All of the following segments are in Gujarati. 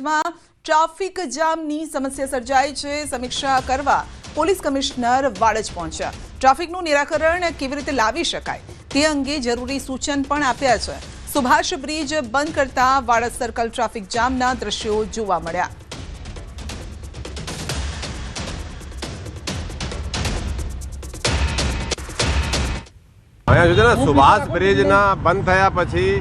માં ટ્રાફિક જામની સમસ્યા સર્જાઈ છે। સમીક્ષા કરવા પોલીસ કમિશનર વાડજ પહોંચ્યા। ટ્રાફિકનું નિરાકરણ કેવી રીતે લાવી શકાય તે અંગે જરૂરી સૂચન પણ આપ્યા છે। સુભાષ બ્રિજ બંધ કરતા વાડજ સર્કલ ટ્રાફિક જામના દ્રશ્યો જોવા મળ્યા। અહીંયા સુધી ને સુભાષ બ્રિજના બંધ થયા પછી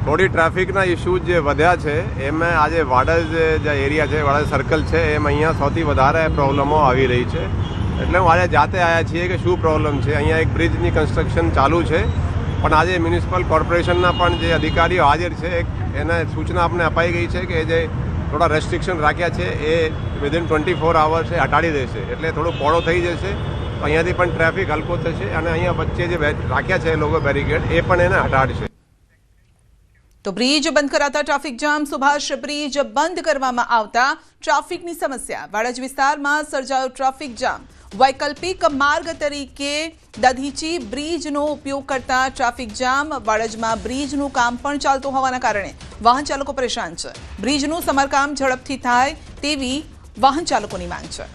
થોડી ટ્રાફિકના ઇસ્યુઝ જે વધ્યા છે એમાં આજે વાડજ જે એરિયા છે વાડજ સર્કલ છે એમ અહીંયા સૌથી વધારે પ્રોબ્લેમો આવી રહી છે। એટલે હું આજે જાતે આવ્યા છીએ કે શું પ્રોબ્લેમ છે। અહીંયા એક બ્રિજની કન્સ્ટ્રક્શન ચાલુ છે પણ આજે મ્યુનિસિપલ કોર્પોરેશનના પણ જે અધિકારીઓ હાજર છે એને સૂચના આપને અપાઈ ગઈ છે કે જે થોડા રેસ્ટ્રિક્શન રાખ્યા છે એ વિધિન 24 અવર્સ એ હટાડી દેશે એટલે થોડું પહોળો થઈ જશે। અહીંયાથી પણ ટ્રાફિક હલકો થશે અને અહીંયા વચ્ચે જે રાખ્યા છે લોકો બેરિકેડ એ પણ એને હટાડશે। તો બ્રિજ બંધ કરાતા ટ્રાફિક જામ। સુભાષ બ્રિજ બંધ કરવામાં આવતા ટ્રાફિકની સમસ્યા। વાડજ વિસ્તારમાં સર્જાયો ટ્રાફિક જામ। વૈકલ્પિક માર્ગ તરીકે દધીચી બ્રિજનો ઉપયોગ કરતા ટ્રાફિક જામ। વાડજમાં બ્રિજનું કામ પણ ચાલતું હોવાના કારણે વાહન ચાલકો પરેશાન છે। બ્રિજનું સમારકામ ઝડપથી થાય તેવી વાહન ચાલકોની માંગ છે।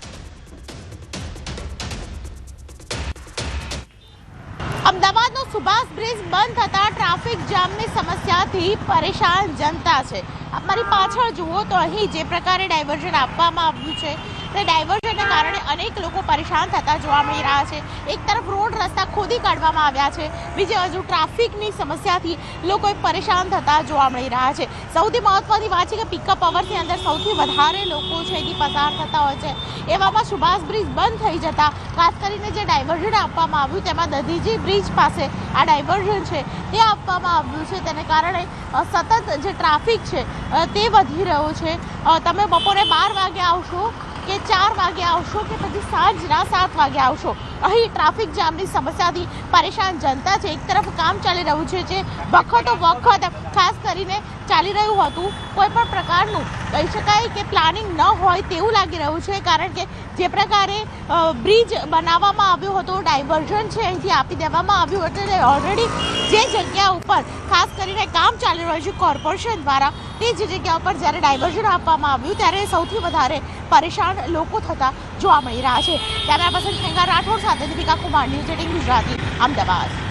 અમદાવાદનો સુભાષ બ્રિજ બંધ થતા ટ્રાફિક જામની સમસ્યાથી પરેશાન જનતા છે। અમારી પાછળ જુઓ તો અહીં જે પ્રકારે ડાયવર્ઝન આપવામાં આવ્યું છે તે ડાયવર્ઝનને કારણે અનેક લોકો પરેશાન થતા જોવા મળી રહ્યા છે। એક તરફ રોડ રસ્તા ખોદી કાઢવામાં આવ્યા છે, બીજી બાજુ ટ્રાફિકની સમસ્યાથી લોકો પરેશાન થતા જોવા મળી રહ્યા છે। સૌથી મહત્વની વાત છે કે પિકઅપ અવરની અંદર સૌથી વધારે લોકો છે એથી પસાર થતા હોય છે। એવામાં સુભાષ બ્રિજ બંધ થઈ જતા ખાસ કરીને જે ડાયવર્ઝન આપવામાં આવ્યું તેમાં દધીજી બ્રિજ પાસે આ ડાયવર્ઝન છે તે આપવામાં આવ્યું છે। તેને કારણે સતત જે ટ્રાફિક છે તે વધી રહ્યો છે। તમે બપોરે 12 વાગે આવશો કે 4 વાગે આવશો કે પછી સાંજના 7 વાગે આવશો, અહીં ટ્રાફિક જામની સમસ્યાથી પરેશાન જનતા છે। એક તરફ કામ ચાલી રહ્યું છે જે વખતો વખત ખાસ કરીને ચાલી રહ્યું હતું, કોઈ પણ પ્રકારનું કહી શકાય કે પ્લાનિંગ ન હોય તેવું લાગી રહ્યું છે। કારણ કે જે પ્રકારે બ્રિજ બનાવવામાં આવ્યો હતો, ડાયવર્ઝન છે અહીંથી આપી દેવામાં આવ્યું એટલે ઓલરેડી જે જગ્યા ઉપર ખાસ કરીને કામ ચાલી રહ્યું છે કોર્પોરેશન દ્વારા તે જ જગ્યા ઉપર જ્યારે ડાયવર્ઝન આપવામાં આવ્યું ત્યારે સૌથી વધારે પરેશાન લોકો થતા જોવા મળી રહ્યા છે। કેમેરા પર્સન ખેંગાર રાઠોડ સાથે દીપિકા કુમાર, ન્યૂઝ 18 ગુજરાતી, અમદાવાદ।